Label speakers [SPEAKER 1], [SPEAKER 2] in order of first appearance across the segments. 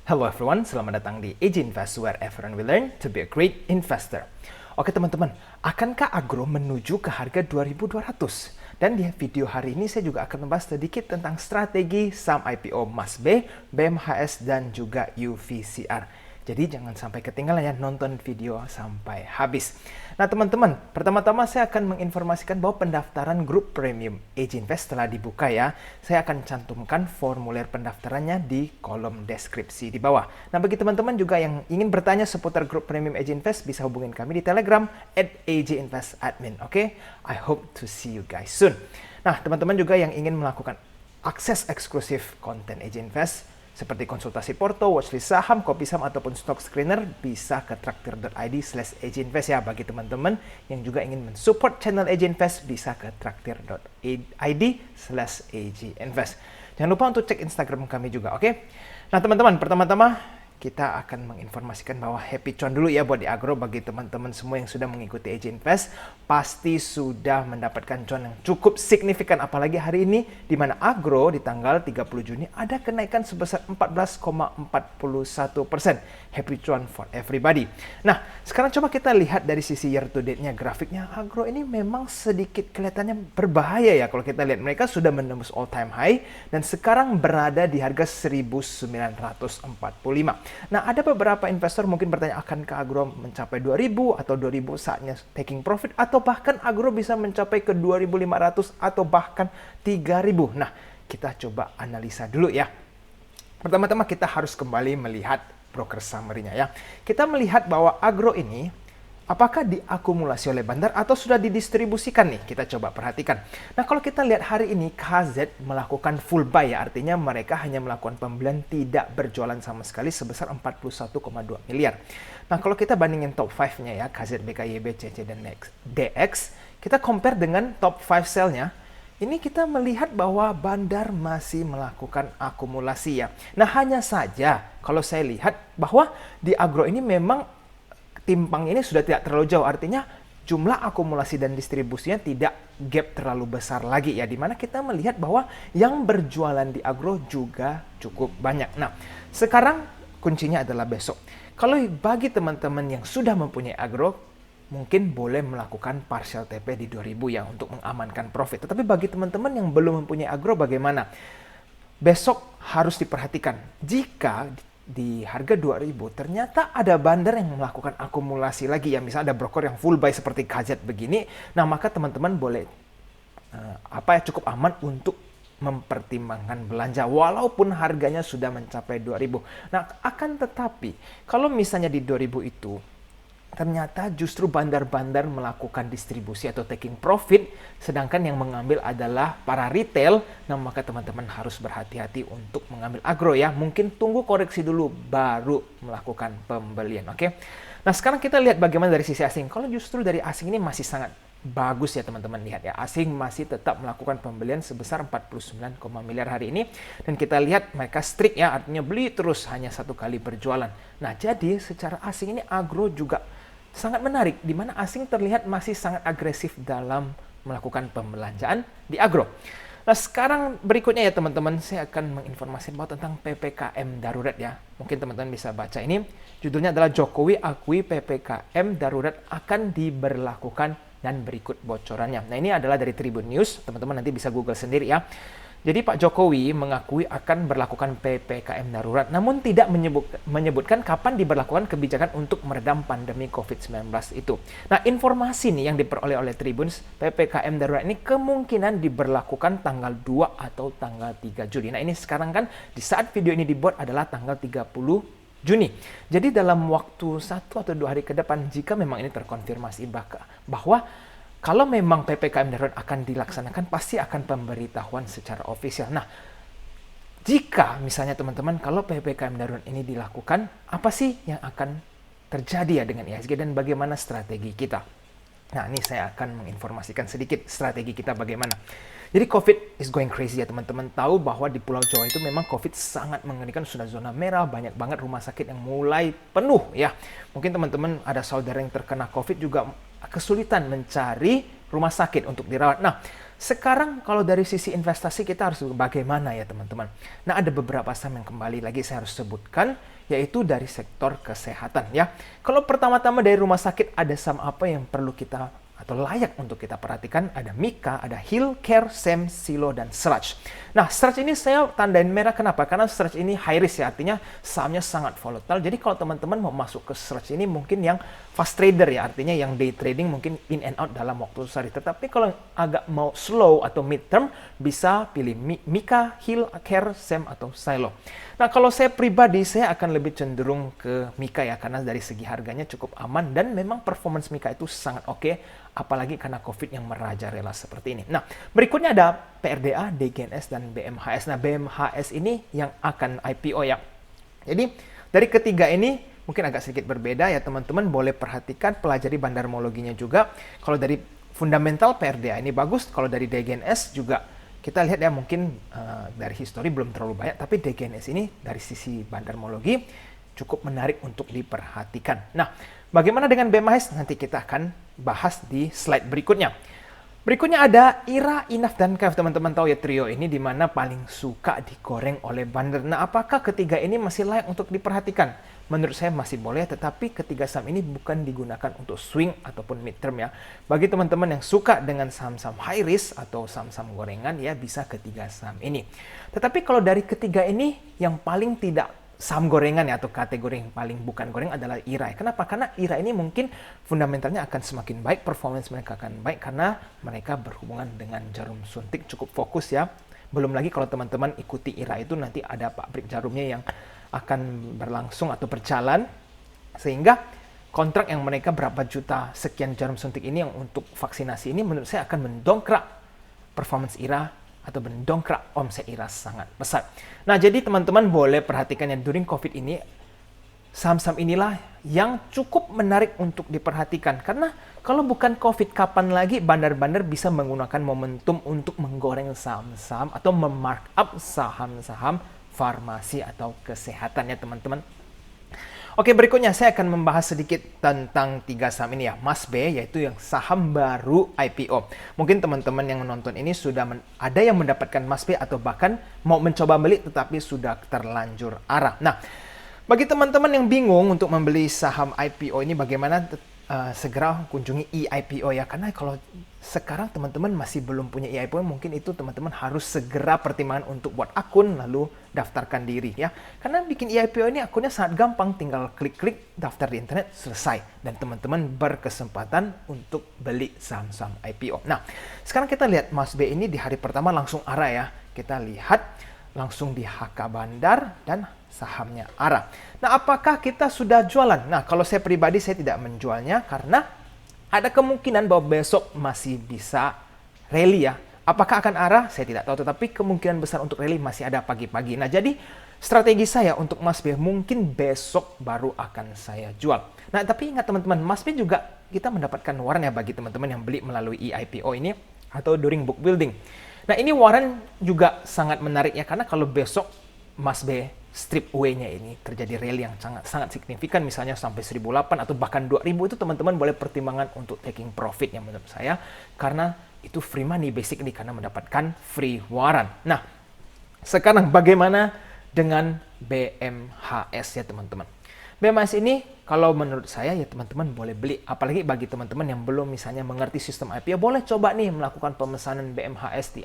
[SPEAKER 1] Hello everyone, selamat datang di AG Invest where everyone will learn to be a great investor. Oke teman-teman, akankah agro menuju ke harga 2.200? Dan di video hari ini saya juga akan membahas sedikit tentang strategi saham IPO Mas B, BMHS, dan juga UVCR. Jadi jangan sampai ketinggalan ya, nonton video sampai habis. Nah teman-teman, pertama-tama saya akan menginformasikan bahwa pendaftaran grup premium AG Invest telah dibuka ya. Saya akan cantumkan formulir pendaftarannya di kolom deskripsi di bawah. Nah bagi teman-teman juga yang ingin bertanya seputar grup premium AG Invest, bisa hubungin kami di Telegram @AG_Invest_Admin. Oke? I hope to see you guys soon. Nah teman-teman juga yang ingin melakukan akses eksklusif konten AG Invest, seperti konsultasi porto, watchlist saham, kopi saham, ataupun stock screener, bisa ke traktir.id/aginvest ya. Bagi teman-teman yang juga ingin mensupport channel AG Invest, bisa ke traktir.id/aginvest. Jangan lupa untuk cek Instagram kami juga, oke? Nah teman-teman, pertama-tama kita akan menginformasikan bahwa happy cuan dulu ya buat di agro. Bagi teman-teman semua yang sudah mengikuti AG Invest, pasti sudah mendapatkan cuan yang cukup signifikan. Apalagi hari ini, di mana agro di tanggal 30 Juni ada kenaikan sebesar 14,41%. Happy cuan for everybody. Nah, sekarang coba kita lihat dari sisi year to date-nya. Grafiknya agro ini memang sedikit kelihatannya berbahaya ya. Kalau kita lihat, mereka sudah menembus all time high dan sekarang berada di harga 1.945. Nah, ada beberapa investor mungkin bertanya, akankah agro mencapai 2.000 atau 2.000 saatnya taking profit, atau bahkan agro bisa mencapai ke 2.500 atau bahkan 3.000. Nah, kita coba analisa dulu ya. Pertama-tama kita harus kembali melihat broker summary-nya ya. Kita melihat bahwa agro ini apakah diakumulasi oleh bandar atau sudah didistribusikan nih? Kita coba perhatikan. Nah, kalau kita lihat hari ini KZ melakukan full buy ya, artinya mereka hanya melakukan pembelian, tidak berjualan sama sekali sebesar 41,2 miliar. Nah, kalau kita bandingin top 5-nya ya, KZ, BKYB, CC, dan DX, kita compare dengan top 5 sell-nya, ini kita melihat bahwa bandar masih melakukan akumulasi ya. Nah, hanya saja kalau saya lihat bahwa di agro ini memang timpang ini sudah tidak terlalu jauh, artinya jumlah akumulasi dan distribusinya tidak gap terlalu besar lagi ya, dimana kita melihat bahwa yang berjualan di agro juga cukup banyak. Nah, sekarang kuncinya adalah besok. Kalau bagi teman-teman yang sudah mempunyai agro, mungkin boleh melakukan partial TP di 2.000 ya untuk mengamankan profit. Tetapi bagi teman-teman yang belum mempunyai agro bagaimana? Besok harus diperhatikan. Jika di harga 2.000 ternyata ada bandar yang melakukan akumulasi lagi ya, misalnya ada broker yang full buy seperti KZ begini, nah maka teman-teman boleh cukup aman untuk mempertimbangkan belanja walaupun harganya sudah mencapai 2.000. Nah, akan tetapi kalau misalnya di 2.000 itu ternyata justru bandar-bandar melakukan distribusi atau taking profit, sedangkan yang mengambil adalah para retail, nah maka teman-teman harus berhati-hati untuk mengambil agro ya. Mungkin tunggu koreksi dulu baru melakukan pembelian, oke? Nah, sekarang kita lihat bagaimana dari sisi asing. Kalau justru dari asing ini masih sangat bagus ya teman-teman, lihat ya, asing masih tetap melakukan pembelian sebesar 49, miliar hari ini, dan kita lihat mereka strict ya, artinya beli terus, hanya satu kali berjualan. Nah, jadi secara asing ini agro juga sangat menarik, di mana asing terlihat masih sangat agresif dalam melakukan pembelanjaan di agro. Nah, sekarang berikutnya ya teman-teman, saya akan menginformasikan bahwa tentang PPKM darurat ya. Mungkin teman-teman bisa baca ini. Judulnya adalah Jokowi akui PPKM darurat akan diberlakukan dan berikut bocorannya. Nah, ini adalah dari Tribun News. Teman-teman nanti bisa Google sendiri ya. Jadi Pak Jokowi mengakui akan berlakukan PPKM darurat, namun tidak menyebutkan kapan diberlakukan kebijakan untuk meredam pandemi COVID-19 itu. Nah, informasi nih yang diperoleh oleh Tribun, PPKM darurat ini kemungkinan diberlakukan tanggal 2 atau tanggal 3 Juli. Nah, ini sekarang kan di saat video ini dibuat adalah tanggal 30 Juni. Jadi dalam waktu 1 atau 2 hari ke depan, jika memang ini terkonfirmasi bahwa kalau memang PPKM darurat akan dilaksanakan, pasti akan pemberitahuan secara ofisial. Nah, jika misalnya teman-teman, kalau PPKM darurat ini dilakukan, apa sih yang akan terjadi ya dengan IHSG dan bagaimana strategi kita? Nah, ini saya akan menginformasikan sedikit strategi kita bagaimana. Jadi COVID is going crazy ya teman-teman. Tahu bahwa di Pulau Jawa itu memang COVID sangat mengerikan, sudah zona merah, banyak banget rumah sakit yang mulai penuh ya. Mungkin teman-teman ada saudara yang terkena COVID juga kesulitan mencari rumah sakit untuk dirawat. Nah, Sekarang kalau dari sisi investasi kita harus bagaimana ya teman-teman. Nah ada beberapa saham yang kembali lagi saya harus sebutkan, yaitu dari sektor kesehatan ya. Kalau pertama-tama dari rumah sakit ada saham apa yang perlu kita atau layak untuk kita perhatikan? Ada Mika, ada Healthcare, Sem, Silo, dan Seraj. Nah, Seraj ini saya tandain merah kenapa? Karena Seraj ini high risk ya, artinya sahamnya sangat volatile. Jadi kalau teman-teman mau masuk ke Seraj ini mungkin yang fast trader ya, artinya yang day trading mungkin in and out dalam waktu sehari. Tetapi kalau agak mau slow atau mid term, bisa pilih Mika, Healthcare, Sem, atau Silo. Nah, kalau saya pribadi, saya akan lebih cenderung ke Mika ya, karena dari segi harganya cukup aman dan memang performance Mika itu sangat oke, apalagi karena COVID yang merajalela seperti ini. Nah, berikutnya ada PRDA, DGNS, dan BMHS. Nah, BMHS ini yang akan IPO ya. Jadi, dari ketiga ini mungkin agak sedikit berbeda ya teman-teman, boleh perhatikan, pelajari bandarmologinya juga. Kalau dari fundamental PRDA ini bagus, kalau dari DGNS juga kita lihat ya mungkin dari histori belum terlalu banyak, tapi DGNS ini dari sisi bandarmologi cukup menarik untuk diperhatikan. Nah, bagaimana dengan BMHS? Nanti kita akan bahas di slide berikutnya. Berikutnya ada IRA, INAF, dan KF. Teman-teman tahu ya trio ini di mana paling suka digoreng oleh bandar. Nah, apakah ketiga ini masih layak untuk diperhatikan? Menurut saya masih boleh, tetapi ketiga saham ini bukan digunakan untuk swing ataupun mid term ya. Bagi teman-teman yang suka dengan saham-saham high risk atau saham-saham gorengan ya bisa ketiga saham ini. Tetapi kalau dari ketiga ini yang paling tidak saham gorengan ya, atau kategori yang paling bukan goreng adalah IRA. Kenapa? Karena IRA ini mungkin fundamentalnya akan semakin baik, performance mereka akan baik karena mereka berhubungan dengan jarum suntik, cukup fokus ya. Belum lagi kalau teman-teman ikuti IRA itu nanti ada pabrik jarumnya yang akan berlangsung atau berjalan, sehingga kontrak yang mereka berapa juta sekian jarum suntik ini yang untuk vaksinasi ini menurut saya akan mendongkrak performance IRA atau mendongkrak omset IRA sangat besar. Nah, jadi teman-teman boleh perhatikan yang during COVID ini, saham-saham inilah yang cukup menarik untuk diperhatikan. Karena kalau bukan COVID, kapan lagi bandar-bandar bisa menggunakan momentum untuk menggoreng saham-saham atau memarkup saham-saham farmasi atau kesehatan ya teman-teman. Oke, berikutnya saya akan membahas sedikit tentang tiga saham ini ya, MASBE, yaitu yang saham baru IPO. Mungkin teman-teman yang menonton ini sudah ada yang mendapatkan MASBE atau bahkan mau mencoba beli tetapi sudah terlanjur arah. Nah, bagi teman-teman yang bingung untuk membeli saham IPO ini bagaimana, segera kunjungi eIPO ya, karena kalau sekarang teman-teman masih belum punya eIPO, mungkin itu teman-teman harus segera pertimbangan untuk buat akun lalu daftarkan diri ya. Karena bikin eIPO ini akunnya sangat gampang, tinggal klik-klik daftar di internet, selesai, dan teman-teman berkesempatan untuk beli saham-saham IPO. Nah, sekarang kita lihat MASBE ini di hari pertama langsung arah ya. Kita lihat langsung di HK Bandar dan sahamnya arah. Nah, apakah kita sudah jualan? Nah, kalau saya pribadi saya tidak menjualnya karena ada kemungkinan bahwa besok masih bisa rally ya. Apakah akan arah? Saya tidak tahu, tetapi kemungkinan besar untuk rally masih ada pagi-pagi. Nah, jadi strategi saya untuk MASBE mungkin besok baru akan saya jual. Nah, tapi ingat teman-teman, MASBE juga kita mendapatkan waran ya bagi teman-teman yang beli melalui eIPO ini atau during book building. Nah, ini waran juga sangat menarik ya, karena kalau besok MASBE strip away-nya ini terjadi rally yang sangat signifikan, misalnya sampai 1.008 atau bahkan 2.000, itu teman-teman boleh pertimbangan untuk taking profit yang menurut saya, karena itu free money basically, karena mendapatkan free waran. Nah, sekarang bagaimana dengan BMHS ya teman-teman? BMHS ini kalau menurut saya ya teman-teman boleh beli, apalagi bagi teman-teman yang belum misalnya mengerti sistem IPO, boleh coba nih melakukan pemesanan BMHS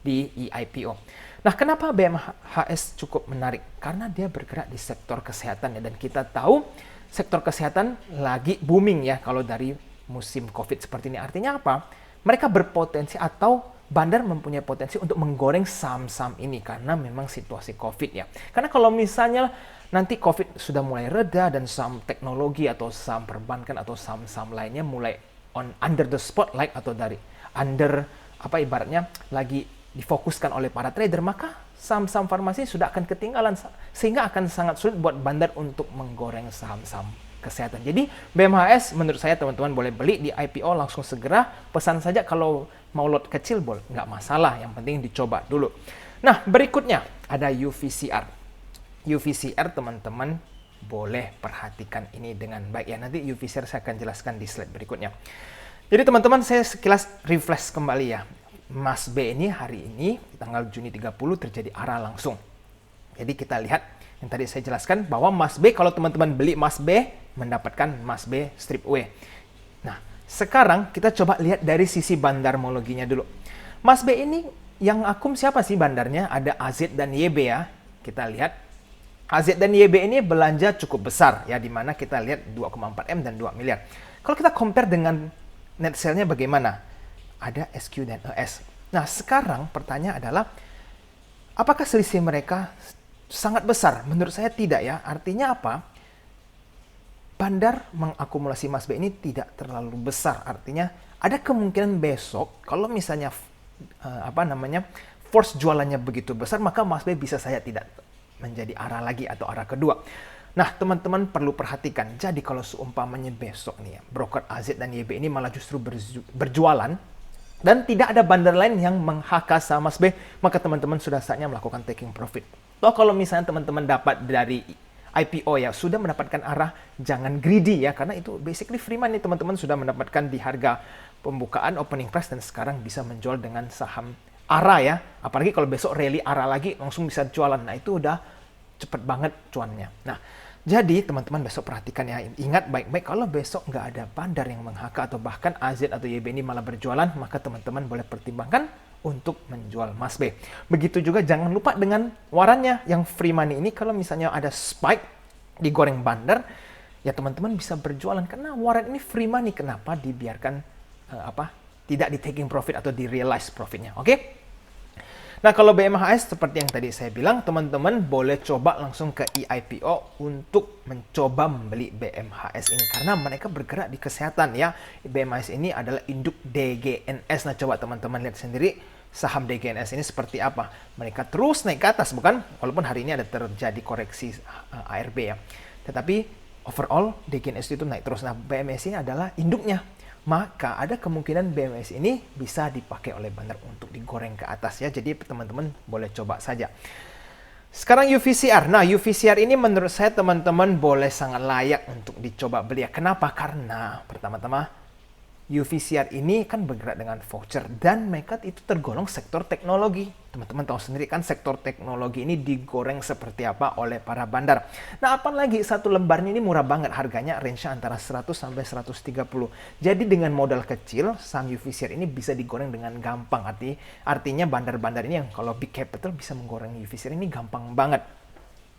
[SPEAKER 1] di eIPO. Nah, kenapa BMHS cukup menarik? Karena dia bergerak di sektor kesehatan ya, dan kita tahu sektor kesehatan lagi booming ya kalau dari musim COVID seperti ini. Artinya apa? Mereka berpotensi atau bandar mempunyai potensi untuk menggoreng saham-saham ini karena memang situasi COVID ya. Karena kalau misalnya nanti COVID sudah mulai reda dan saham teknologi atau saham perbankan atau saham-saham lainnya mulai under the spotlight atau dari under apa ibaratnya lagi difokuskan oleh para trader, maka saham-saham farmasi sudah akan ketinggalan sehingga akan sangat sulit buat bandar untuk menggoreng saham-saham kesehatan. Jadi BMHS menurut saya teman-teman boleh beli di IPO langsung segera, pesan saja kalau mau lot kecil boleh, nggak masalah, yang penting dicoba dulu. Nah, berikutnya ada UVCR. UVCR teman-teman boleh perhatikan ini dengan baik ya. Nanti UVCR saya akan jelaskan di slide berikutnya. Jadi teman-teman saya sekilas refresh kembali ya. MASBE ini hari ini tanggal Juni 30 terjadi arah langsung. Jadi kita lihat yang tadi saya jelaskan bahwa MASBE, kalau teman-teman beli MASBE mendapatkan MASBE strip away. Nah, sekarang kita coba lihat dari sisi bandarmologinya dulu. MASBE ini yang akum siapa sih bandarnya? Ada AZ dan YB ya. Kita lihat AZ dan YB ini belanja cukup besar ya, di mana kita lihat 2,4 M dan 2 miliar. Kalau kita compare dengan net sale-nya bagaimana? Ada SQ dan ES. Nah, sekarang pertanyaan adalah, apakah selisih mereka sangat besar? Menurut saya tidak ya. Artinya apa? Bandar mengakumulasi MASBE ini tidak terlalu besar. Artinya ada kemungkinan besok kalau misalnya force jualannya begitu besar, maka MASBE bisa saja tidak menjadi arah lagi atau arah kedua. Nah, teman-teman perlu perhatikan. Jadi kalau seumpamanya besok nih ya, broker AZ dan YB ini malah justru berjualan dan tidak ada bandar lain yang meng-HK sama MASBE, maka teman-teman sudah saatnya melakukan taking profit. Atau kalau misalnya teman-teman dapat dari IPO ya, sudah mendapatkan arah, jangan greedy ya, karena itu basically free money. Teman-teman sudah mendapatkan di harga pembukaan opening price dan sekarang bisa menjual dengan saham ARA ya. Apalagi kalau besok rally ARA lagi, langsung bisa jualan. Nah, itu udah cepet banget cuannya. Nah, jadi teman-teman besok perhatikan ya, ingat baik-baik kalau besok nggak ada bandar yang meng-HK atau bahkan AZ atau YB ini malah berjualan, maka teman-teman boleh pertimbangkan untuk menjual MASBE. Begitu juga jangan lupa dengan warannya yang free money ini, kalau misalnya ada spike digoreng bandar, ya teman-teman bisa berjualan karena waran ini free money. Kenapa dibiarkan tidak di taking profit atau di realize profitnya? Oke? Nah, kalau BMHS seperti yang tadi saya bilang, teman-teman boleh coba langsung ke eIPO untuk mencoba membeli BMHS ini karena mereka bergerak di kesehatan ya. BMHS ini adalah induk DGNS. Nah, coba teman-teman lihat sendiri saham DGNS ini seperti apa. Mereka terus naik ke atas, bukan? Walaupun hari ini ada terjadi koreksi ARB ya. Tetapi overall DGNS itu naik terus. Nah, BMHS ini adalah induknya. Maka ada kemungkinan BMS ini bisa dipakai oleh bandar untuk digoreng ke atas ya. Jadi teman-teman boleh coba saja. Sekarang UVCR. Nah, UVCR ini menurut saya teman-teman boleh sangat layak untuk dicoba beli ya. Kenapa? Karena pertama-tama UVCR ini kan bergerak dengan voucher dan mereka itu tergolong sektor teknologi. Teman-teman tahu sendiri kan sektor teknologi ini digoreng seperti apa oleh para bandar. Nah, apalagi satu lembarnya ini murah banget, harganya range-nya antara 100 sampai 130. Jadi dengan modal kecil, saham UVCR ini bisa digoreng dengan gampang. Artinya bandar-bandar ini yang kalau big capital bisa menggoreng UVCR ini gampang banget.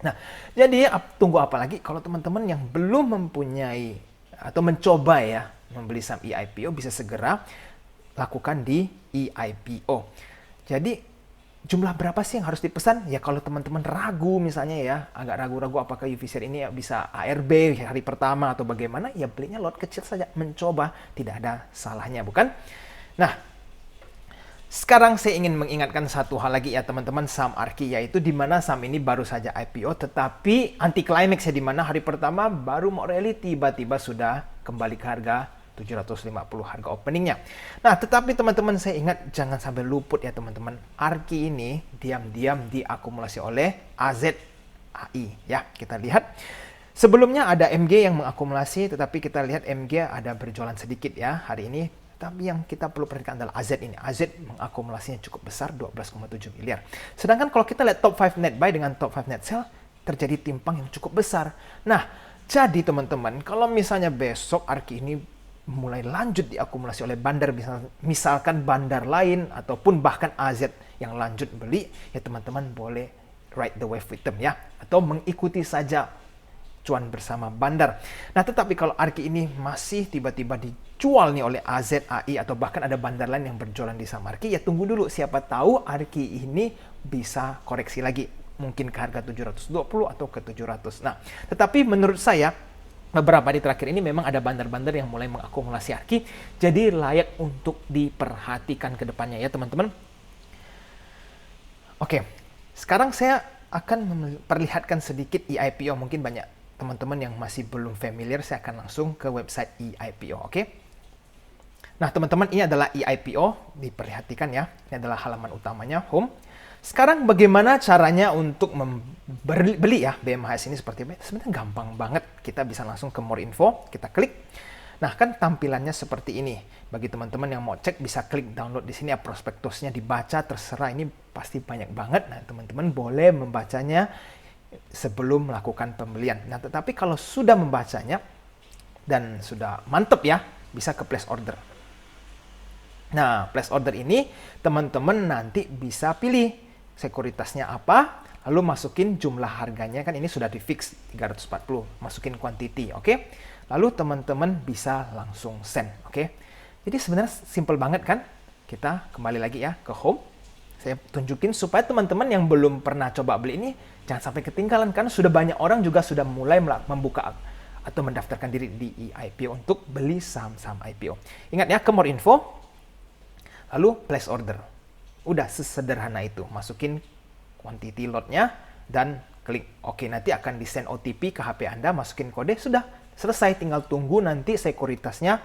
[SPEAKER 1] Nah, jadi tunggu apa lagi kalau teman-teman yang belum mempunyai atau mencoba ya membeli saham eIPO, bisa segera lakukan di eIPO. Jadi jumlah berapa sih yang harus dipesan? Ya kalau teman-teman ragu misalnya ya, agak ragu-ragu apakah UVCR ini bisa ARB hari pertama atau bagaimana, ya belinya lot kecil saja, mencoba, tidak ada salahnya, bukan? Nah, sekarang saya ingin mengingatkan satu hal lagi ya teman-teman, saham ARKI, yaitu di mana saham ini baru saja IPO tetapi anti climax ya, di mana hari pertama baru mau rally tiba-tiba sudah kembali ke harga 750 harga openingnya. Nah, tetapi teman-teman saya ingat jangan sampai luput ya teman-teman. ARKI ini diam-diam diakumulasi oleh AZAI ya. Kita lihat sebelumnya ada MG yang mengakumulasi, tetapi kita lihat MG ada berjualan sedikit ya hari ini. Tapi yang kita perlu perhatikan adalah AZ ini. AZ mengakumulasinya cukup besar, 12,7 miliar. Sedangkan kalau kita lihat top 5 net buy dengan top 5 net sell, terjadi timpang yang cukup besar. Nah, jadi teman-teman, kalau misalnya besok ARKI ini mulai lanjut diakumulasi oleh bandar, misalkan bandar lain ataupun bahkan AZ yang lanjut beli, ya teman-teman boleh ride the wave with them ya, atau mengikuti saja cuan bersama bandar. Nah, tetapi kalau ARKI ini masih tiba-tiba dijual nih oleh AZAI atau bahkan ada bandar lain yang berjualan di saham ARKI, ya tunggu dulu, siapa tahu ARKI ini bisa koreksi lagi, mungkin ke harga 720 atau ke 700. Nah, tetapi menurut saya beberapa hari terakhir ini memang ada bandar-bandar yang mulai mengakumulasi ARKI, jadi layak untuk diperhatikan ke depannya ya teman-teman. Oke, sekarang saya akan memperlihatkan sedikit eIPO. Mungkin banyak teman-teman yang masih belum familiar, saya akan langsung ke website eIPO, oke? Nah, teman-teman, ini adalah eIPO, diperhatikan ya. Ini adalah halaman utamanya, home. Sekarang bagaimana caranya untuk beli ya BMHS ini seperti apa? Sebenarnya gampang banget. Kita bisa langsung ke more info, kita klik. Nah, kan tampilannya seperti ini. Bagi teman-teman yang mau cek, bisa klik download di sini ya, prospektusnya dibaca, terserah, ini pasti banyak banget. Nah, teman-teman boleh membacanya sebelum melakukan pembelian. Nah, tetapi kalau sudah membacanya dan sudah mantep ya, bisa ke place order. Nah, place order ini teman-teman nanti bisa pilih sekuritasnya apa, lalu masukin jumlah harganya, kan ini sudah di fix 340, masukin quantity, oke? Lalu teman-teman bisa langsung send, oke? Jadi sebenarnya simple banget kan? Kita kembali lagi ya ke home. Saya tunjukin supaya teman-teman yang belum pernah coba beli ini jangan sampai ketinggalan, karena sudah banyak orang juga sudah mulai membuka atau mendaftarkan diri di IPO untuk beli saham-saham IPO. Ingat ya, ke more info, lalu place order. Udah sesederhana itu. Masukin quantity lot-nya dan klik OK. Nanti akan di-send OTP ke HP Anda, masukin kode, sudah selesai. Tinggal tunggu nanti sekuritasnya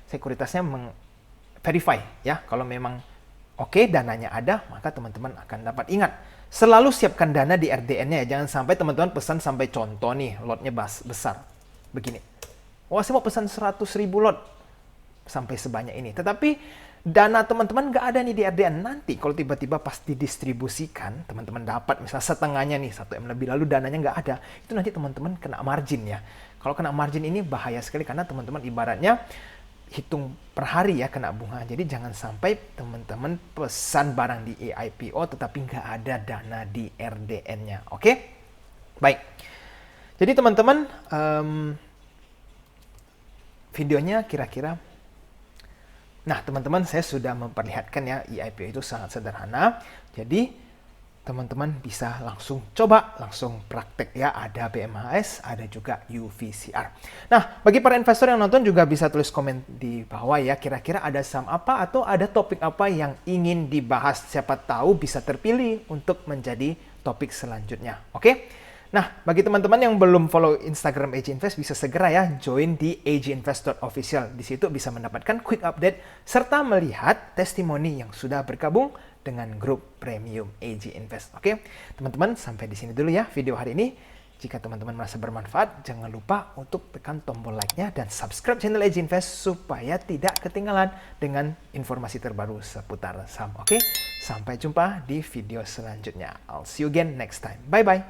[SPEAKER 1] sekuritasnya verify ya. Kalau memang oke, dananya ada, maka teman-teman akan dapat. Ingat, selalu siapkan dana di RDN-nya ya. Jangan sampai teman-teman pesan sampai contoh nih, lotnya besar. Begini. Wah, saya mau pesan 100.000 lot sampai sebanyak ini. Tetapi dana teman-teman nggak ada nih di RDN. Nanti kalau tiba-tiba pas didistribusikan, teman-teman dapat misalnya setengahnya nih, 1M lebih, lalu dananya nggak ada. Itu nanti teman-teman kena margin ya. Kalau kena margin ini bahaya sekali, karena teman-teman ibaratnya hitung per hari ya kena bunga. Jadi jangan sampai teman-teman pesan barang di IPO tetapi nggak ada dana di RDN-nya. Oke? Baik. Jadi teman-teman, videonya kira-kira, nah teman-teman, saya sudah memperlihatkan ya, IPO itu sangat sederhana. Jadi teman-teman bisa langsung coba, langsung praktek ya. Ada BMHS, ada juga UVCR. Nah, bagi para investor yang nonton juga bisa tulis komen di bawah ya, kira-kira ada saham apa atau ada topik apa yang ingin dibahas. Siapa tahu bisa terpilih untuk menjadi topik selanjutnya. Oke? Nah, bagi teman-teman yang belum follow Instagram AG Invest, bisa segera ya join di aginvest.official. Di situ bisa mendapatkan quick update serta melihat testimoni yang sudah bergabung dengan grup premium AG Invest. Oke, teman-teman, sampai di sini dulu ya video hari ini. Jika teman-teman merasa bermanfaat, jangan lupa untuk tekan tombol like-nya dan subscribe channel AG Invest supaya tidak ketinggalan dengan informasi terbaru seputar saham. Oke, sampai jumpa di video selanjutnya. I'll see you again next time. Bye-bye.